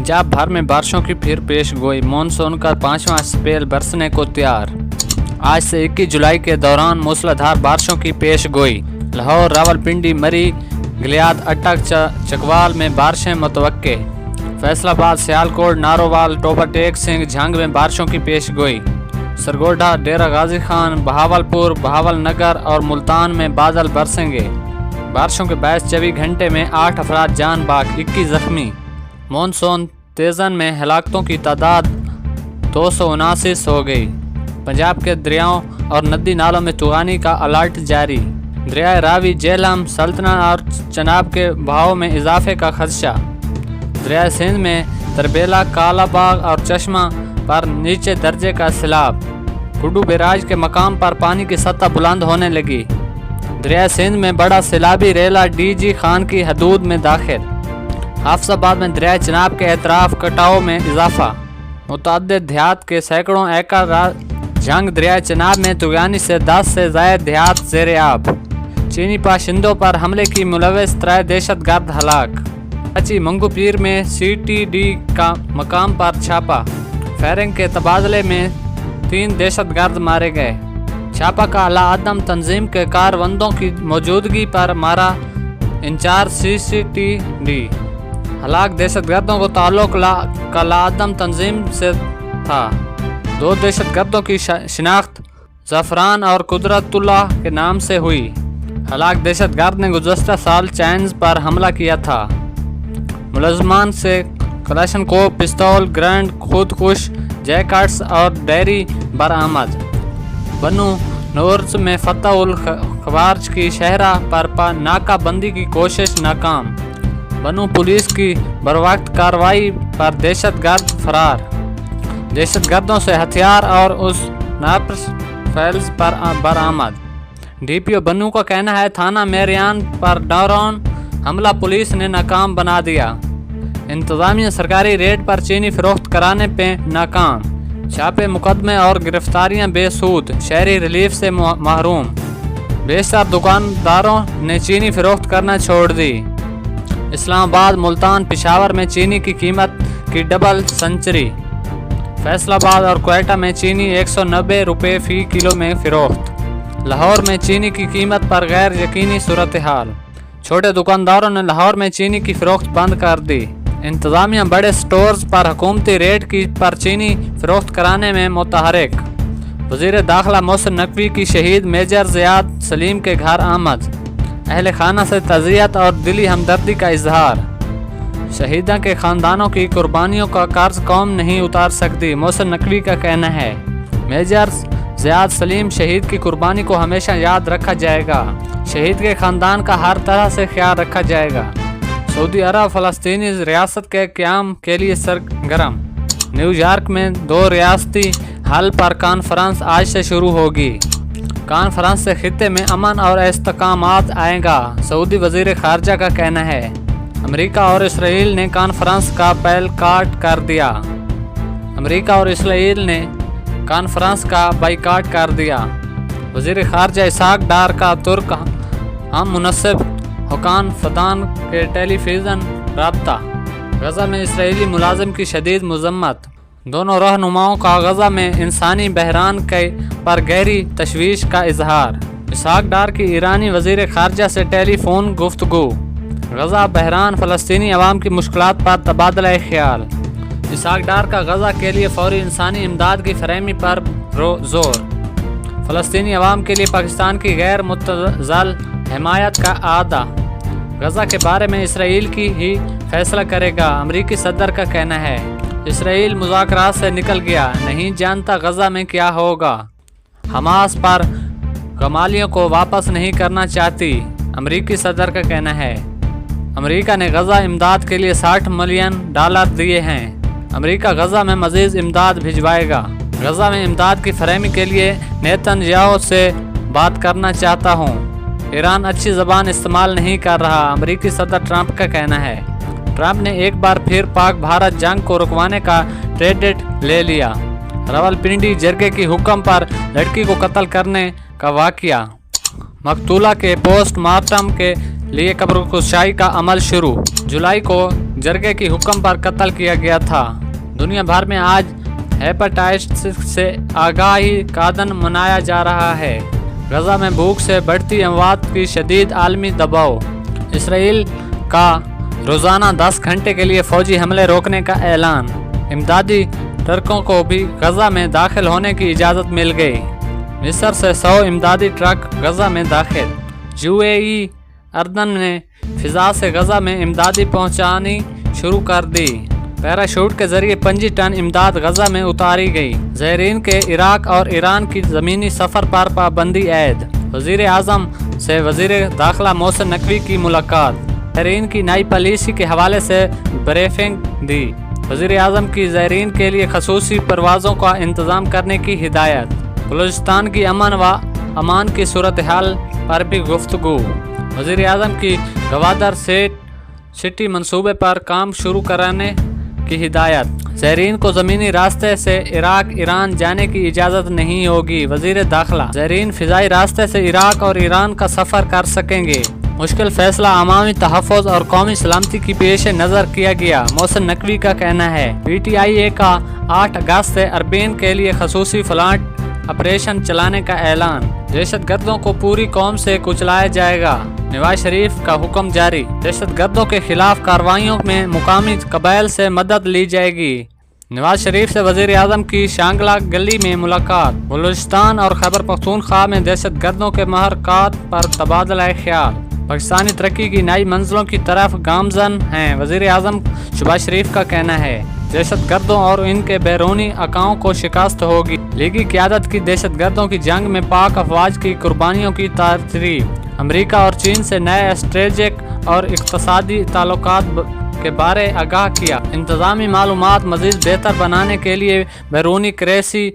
पंजाब भर में बारिशों की फिर पेश गोई। मानसून का 5वां स्पेल बरसने को तैयार। आज से 21 जुलाई के दौरान मूसलाधार बारिशों की पेश गोई। लाहौर, रावलपिंडी, मरी, गलियात, अटक, चकवाल में बारिशें मुतवक्के। फैसलाबाद, सियालकोट, नारोवाल, टोपा टेक सिंह, झंग में बारिशों की पेश गोई। सरगोडा, डेरा गाजी खान, बहावलपुर, बहावल नगर और मुल्तान में बादल बरसेंगे। बारिशों के बायस 24 घंटे में 8 अफराद जान बाग, 21 जख्मी। मानसून तेज़न में हलाकतों की तादाद 279 हो गई। पंजाब के दरियाओं और नदी नालों में तूफ़ानी का अलर्ट जारी। दरियाए रावी, झेलम, सल्तनत और चनाब के बहाव में इजाफे का खदशा। दरियाए सिंध में तरबेला, कालाबाग और चश्मा पर नीचे दर्जे का सैलाब। कुडू बैराज के मकाम पर पानी की सतह बुलंद होने लगी। दरियाए सिंध में बड़ा सैलाबी रेला DG खान की हदूद में दाखिल। हाफिजाबाद में दरियाए चनाब के एतराफ कटाव में इजाफा। मुतअद्दिद देहात के सैकड़ों एकड़ जंग दरियाए चनाब में तूफ़ानी से 10 से ज़ायद देहात ज़ेर आब। चीनी बाशिंदों पर हमले की मुलव्वस 3 दहशतगर्द हलाक। कराची मंगू पीर में CTD का मकाम पर छापा। फायरिंग के तबादले में 3 दहशतगर्द मारे गए। छापा का अला आदम तंजीम के कारबंदों की मौजूदगी पर मारा इंचार्ज CCTD। हलाक दहशतगर्दों को ताल्लुक अला आदम तंजीम से था। 2 दहशतगर्दों की शिनाख्त ज़फ़रान और कुदरतुल्लाह के नाम से हुई। हलाक दहशतगर्द ने गुज़श्ता साल चैन्स पर हमला किया था। मुलज़मान से कलाशनकोव, पिस्तौल, ग्रेनेड, खुदकुश, जैकेट्स और डायरी बरामद। बनू नूर्स में फतह उल खवार्ज की शहरा पर नाकाबंदी की कोशिश नाकाम। बनू पुलिस की बरवक्त कार्रवाई पर दहशतगर्द फरार। दहशतगर्दों से हथियार और उस नापस फैल्स पर बरामद। DPO बनू का कहना है थाना मेरियान पर ड्रोन हमला पुलिस ने नाकाम बना दिया। इंतज़ामिया सरकारी रेड पर चीनी फरोख्त कराने पे नाकाम। छापे, मुकदमे और गिरफ्तारियां बेसूद, शहरी रिलीफ से महरूम। बेशतर दुकानदारों ने चीनी फरोख्त करना छोड़ दी। इस्लामाबाद, मुल्तान, पेशावर में चीनी की कीमत की डबल सेंचुरी। फैसलाबाद और क्वेटा में चीनी 190 रुपये फ़ी किलो में फ़रोख्त। लाहौर में चीनी की कीमत पर गैर यकीनी सूरत हाल। छोटे दुकानदारों ने लाहौर में चीनी की फ़रोख्त बंद कर दी। इंतज़ामिया बड़े स्टोर्स पर हुकूमती रेट की पर चीनी फ़रोख्त कराने में मुतहरिक। वज़ीर दाखिला मोहसिन नकवी की शहीद मेजर ज़ियाद सलीम के घर आमद। अहल खाना से तज़ियत और दिली हमदर्दी का इजहार। शहीदा के ख़ानदानों की कुर्बानियों का कर्ज कौम नहीं उतार सकती, मोहसिन नकवी का कहना है। मेजर ज़ियाद सलीम शहीद की कुर्बानी को हमेशा याद रखा जाएगा। शहीद के ख़ानदान का हर तरह से ख्याल रखा जाएगा। सऊदी अरब फ़लस्तीनी रियासत के क़याम के लिए सरगर्म। न्यूयॉर्क में 2 रियासती हल पर कॉन्फ्रेंस आज से शुरू होगी। कॉन्फ्रेंस से खित्ते में अमन और इस्तेकामात आएगा, सऊदी वज़ीर ख़ारजा का कहना है। अमेरिका और इसराइल ने कॉन्फ्रेंस का बायकॉट कर दिया। अमेरिका और इसराइल ने कॉन्फ्रेंस का बायकॉट कर दिया। वज़ीर ख़ारजा इसहाक डार का तुर्क हम मुनसिब हुकान फतान के टेलीविज़न राब्ता। गज़ा में इसराइली मुलाजिम की शदीद मज़म्मत। दोनों रहनुमाओं का गज़ा में इंसानी बहरान के पर गहरी तशवीश का इजहार। इसहाक डार की ईरानी वज़ीर ख़ारजा से टेलीफोन गुफ्तगू। गज़ा बहरान, फ़लस्तीनी अवाम की मुश्किलात पर तबादला ख्याल। इसहाक डार का गज़ा के लिए फ़ौरी इंसानी इमदाद की फरहमी पर जोर। फ़लस्तीनी अवाम के लिए पाकिस्तान की गैर मुतज़ल हिमायत का आदा। गज़ा के बारे में इसराइल की ही फैसला करेगा, अमरीकी सदर का कहना है। इसराइल मुज़ाकरात से निकल गया, नहीं जानता गज़ा में क्या होगा। हमास पर गमालियों को वापस नहीं करना चाहती, अमरीकी सदर का कहना है। अमरीका ने गज़ा इमदाद के लिए $60 मिलियन दिए हैं। अमरीका गज़ा में मज़ीद इमदाद भिजवाएगा। गज़ा में इमदाद की फरहमी के लिए नेतन्याहू से बात करना चाहता हूँ। ईरान अच्छी ज़बान इस्तेमाल नहीं कर रहा, अमरीकी सदर ट्रंप का कहना है। ट्रंप ने एक बार फिर पाक भारत जंग को रुकवाने का क्रेडिट ले लिया। रावलपिंडी जरगे की हुक्म पर लड़की को कत्ल करने का वाक़या। मकतूला के पोस्टमार्टम के लिए कब्र कुशाई का अमल शुरू। जुलाई को जरगे की हुक्म पर कत्ल किया गया था। दुनिया भर में आज हेपेटाइटिस से आगाही का दिन मनाया जा रहा है। गजा में भूख से बढ़ती अमवात की शदीद आलमी दबाव। इसराइल का रोज़ाना 10 घंटे के लिए फौजी हमले रोकने का ऐलान। इमदादी ट्रकों को भी गजा में दाखिल होने की इजाज़त मिल गई। मिस्र से 100 इमदादी ट्रक गजा में दाखिल। यूएई अर्दन ने फिजा से गजा में इमदादी पहुंचानी शुरू कर दी। पैराशूट के जरिए 25 टन इमदाद गजा में उतारी गई। ज़ायरीन के इराक और ईरान की ज़मीनी सफ़र पर पाबंदी ऐद। वज़ीर आज़म से वज़ीर दाखिला मोहसिन नकवी की मुलाकात। ज़ायरीन की नई पॉलिसी के हवाले से ब्रीफिंग दी। वज़ीर आज़म की ज़ायरीन के लिए खसूसी परवाज़ों का इंतज़ाम करने की हिदायत। बलूचिस्तान की अमन व अमान की सूरत हाल पर भी गुफ्तगू। वज़ीर आज़म की गवादर सिटी मंसूबे पर काम शुरू कराने की हिदायत। ज़ायरीन को ज़मीनी रास्ते से इराक ईरान जाने की इजाज़त नहीं होगी। वज़ीर दाखिला। ज़ायरीन फ़िज़ाई रास्ते से इराक और ईरान का सफ़र कर सकेंगे। मुश्किल फैसला अवामी तहफ़्फ़ुज़ और कौमी सलामती की पेश नज़र किया गया, मोहसिन नकवी का कहना है। PTIA का 8 अगस्त से अरबीन के लिए खसूसी फ्लाट ऑपरेशन चलाने का ऐलान। दहशत गर्दों को पूरी कौम से कुचलाया जाएगा, नवाज शरीफ का हुक्म जारी। दहशत गर्दों के खिलाफ कार्रवाइयों में मुकामी कबाइल से मदद ली जाएगी। नवाज शरीफ से वज़ीर आज़म की शांगला गली में मुलाकात। बलूचिस्तान और खैबर पख्तूनख्वा में दहशत गर्दों के महरकात पर तबादला ख्याल। पाकिस्तानी तरक्की की नई मंजिलों की तरफ गामजन हैं, वज़ीर आज़म शहबाज शरीफ का कहना है। दहशत गर्दों और इनके बैरूनी अकाओं को शिकस्त होगी। लीगी क़यादत की दहशत गर्दों की जंग में पाक अफवाज की कुर्बानियों की तारीफ। अमरीका और चीन से नए स्ट्रेटेजिक और इक़्तिसादी ताल्लुकात के बारे आगाह किया। इंतज़ामी मालूमात मज़ीद बेहतर बनाने के लिए बैरूनी करेंसी